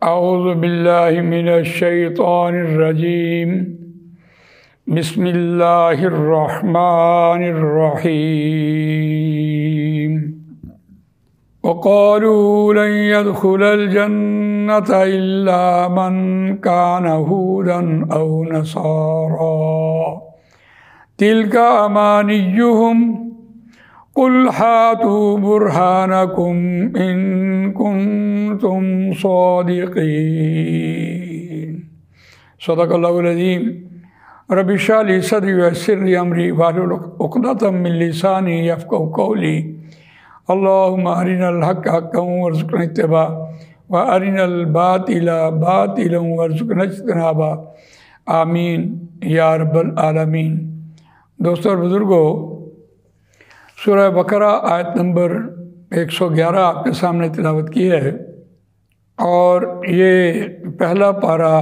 اعوذ باللہ من الشیطان الرجیم بسم اللہ الرحمن الرحیم وقالوا لن يدخل الجنة إلا من كان هودا أو نصارى تلك أمانيهم قل هاتوا برهانكم إن كنتم صادقين صدق الله العظيم رب اشرح لي صدري ويسر لي أمري واحلل عقدة من لساني يفقهوا قولي اللهم أرنا الحق حقا وارزقنا اتباعه وأرنا الباطل باطلا وارزقنا اجتنابه آمین یا رب العالمین۔ دوستو اور بزرگوں، سورہ بقرہ آیت نمبر 111 آپ کے سامنے تلاوت کی ہے، اور یہ پہلا پارہ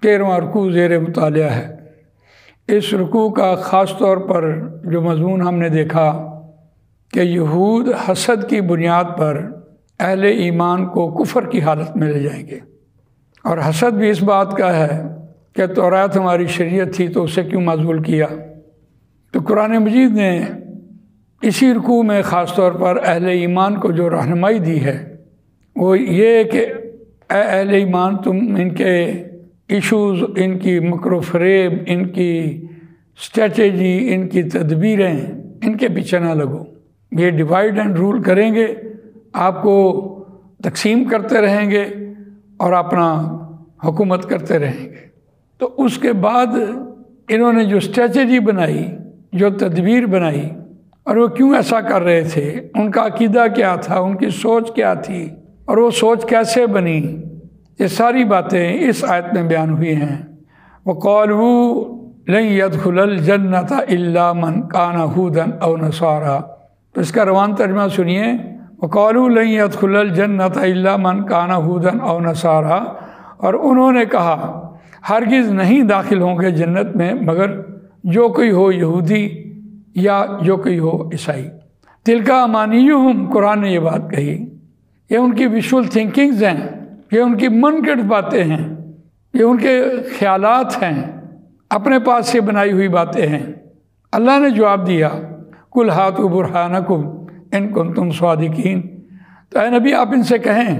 13واں رکوع زیر مطالعہ ہے۔ اس رکوع کا خاص طور پر جو مضمون ہم نے دیکھا کہ یہود حسد کی بنیاد پر اہل ایمان کو کفر کی حالت میں لے جائیں گے، اور حسد بھی اس بات کا ہے کہ تورات ہماری شریعت تھی تو اسے کیوں معزول کیا۔ تو قرآن مجید نے اسی رکوع میں خاص طور پر اہل ایمان کو جو رہنمائی دی ہے وہ یہ کہ اے اہل ایمان، تم ان کے ایشوز، ان کی مکر و فریب، ان کی اسٹریٹجی، ان کی تدبیریں، ان کے پیچھے نہ لگو۔ یہ ڈیوائیڈ اینڈ رول کریں گے، آپ کو تقسیم کرتے رہیں گے اور اپنا حکومت کرتے رہیں گے۔ تو اس کے بعد انہوں نے جو اسٹریٹجی بنائی، جو تدبیر بنائی، اور وہ کیوں ایسا کر رہے تھے، ان کا عقیدہ کیا تھا، ان کی سوچ کیا تھی، اور وہ سوچ کیسے بنی، یہ ساری باتیں اس آیت میں بیان ہوئی ہیں۔ وَقَالُوا لَن يَدْخُلَ الْجَنَّةَ إِلَّا مَنْ كَانَ هُودًا أَوْ نَصَارَىٰ۔ تو اس کا روان ترجمہ سنیے، وَقَالُوا لَن يَدْخُلَ الْجَنَّةَ إِلَّا مَنْ كَانَ هُودًا أَوْ نَصَارَىٰ، اور انہوں نے کہا ہرگز نہیں داخل ہوں گے جنت میں مگر جو کوئی ہو یہودی یا جو کوئی ہو عیسائی۔ تِلْكَ أَمَانِيُّهُمْ، قرآن نے یہ بات کہی، یہ ان کی ویژول تھنکنگز ہیں، یہ ان کی من گھڑت باتیں ہیں، یہ ان کے خیالات ہیں، اپنے پاس سے بنائی ہوئی باتیں ہیں۔ اللہ نے جواب دیا، قُلْ هَاتُوا بُرْهَانَكُمْ إِن كُنتُمْ صَادِقِينَ، تو اے نبی آپ ان سے کہیں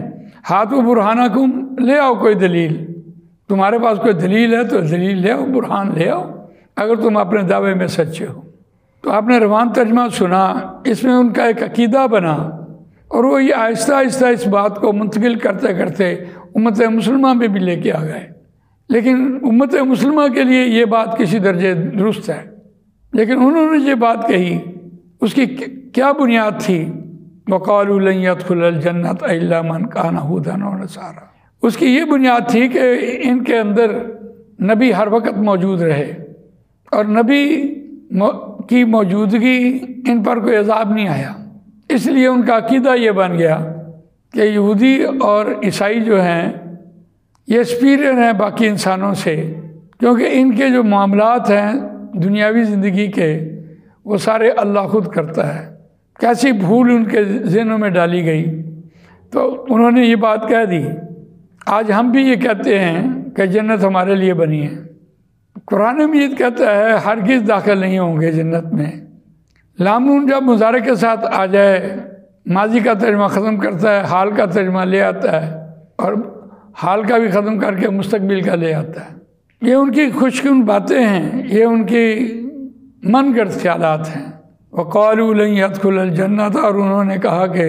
ہاتھو برہانکم، لے آؤ کوئی دلیل، تمہارے پاس کوئی دلیل ہے تو دلیل لے آؤ، برہان لے آؤ اگر تم اپنے دعوے میں سچے ہو۔ تو آپ نے روان ترجمہ سنا، اس میں ان کا ایک عقیدہ بنا، اور وہ یہ آہستہ آہستہ اس بات کو منتقل کرتے کرتے امت مسلمہ میں بھی لے کے آ گئے۔ لیکن امت مسلمہ کے لیے یہ بات کسی درجے درست ہے، لیکن انہوں نے یہ بات کہی، اس کی کیا بنیاد تھی؟ وَقَالُوا لَن يَدْخُلَ الْجَنَّةَ إِلَّا مَنْ كَانَ هُودًا أَوْ نَصَارَىٰ، اس کی یہ بنیاد تھی کہ ان کے اندر نبی ہر وقت موجود رہے، اور نبی کی موجودگی ان پر کوئی عذاب نہیں آیا۔ اس لیے ان کا عقیدہ یہ بن گیا کہ یہودی اور عیسائی جو ہیں یہ سپیریئر ہیں باقی انسانوں سے، کیونکہ ان کے جو معاملات ہیں دنیاوی زندگی کے وہ سارے اللہ خود کرتا ہے۔ کیسی بھول ان کے ذہنوں میں ڈالی گئی، تو انہوں نے یہ بات کہہ دی۔ آج ہم بھی یہ کہتے ہیں کہ جنت ہمارے لیے بنی ہے۔ قرآن مجید کہتا ہے ہرگز داخل نہیں ہوں گے جنت میں۔ لام نون جب مضارع کے ساتھ آ جائے، ماضی کا ترجمہ ختم کرتا ہے، حال کا ترجمہ لے آتا ہے، اور حال کا بھی ختم کر کے مستقبل کا لے آتا ہے۔ یہ ان کی خوشگوار باتیں ہیں، یہ ان کی من گھڑت خیالات ہیں۔ وَقَالُوا لَن يَدْخُلَ الْجَنَّةَ، اور انہوں نے کہا کہ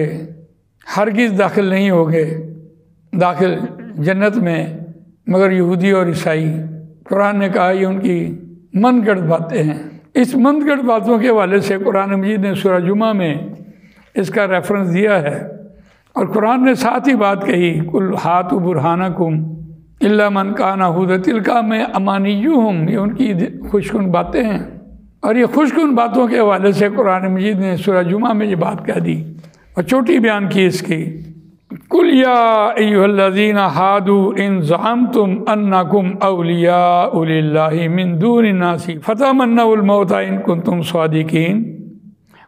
ہرگز داخل نہیں ہوگے داخل جنت میں مگر یہودی اور عیسائی۔ قرآن نے کہا یہ ان کی من گھڑت باتیں ہیں۔ اس من گھڑت باتوں کے حوالے سے قرآن مجید نے سورہ جمعہ میں اس کا ریفرنس دیا ہے، اور قرآن نے ساتھ ہی بات کہی، قُلْ هَاتُوا بُرْهَانَكُمْ إِلَّا مَنْ كَانَ هُودًا تِلْكَ أَمَانِيُّهُمْ، یہ ان کی خوشگوار باتیں ہیں، اور یہ خوشگوار باتوں کے حوالے سے قرآن مجید نے سورہ جمعہ میں یہ بات کہہ دی اور چوٹی بیان کی اس کی۔ قُلْ يَا أَيُّهَا الَّذِينَ هَادُوا إِن زَعَمْتُمْ أَنَّكُمْ أَوْلِيَاءُ لِلَّهِ مِن دُونِ النَّاسِ فَتَمَنَّوُا الْمَوْتَ إِن كُنتُمْ صَادِقِينَ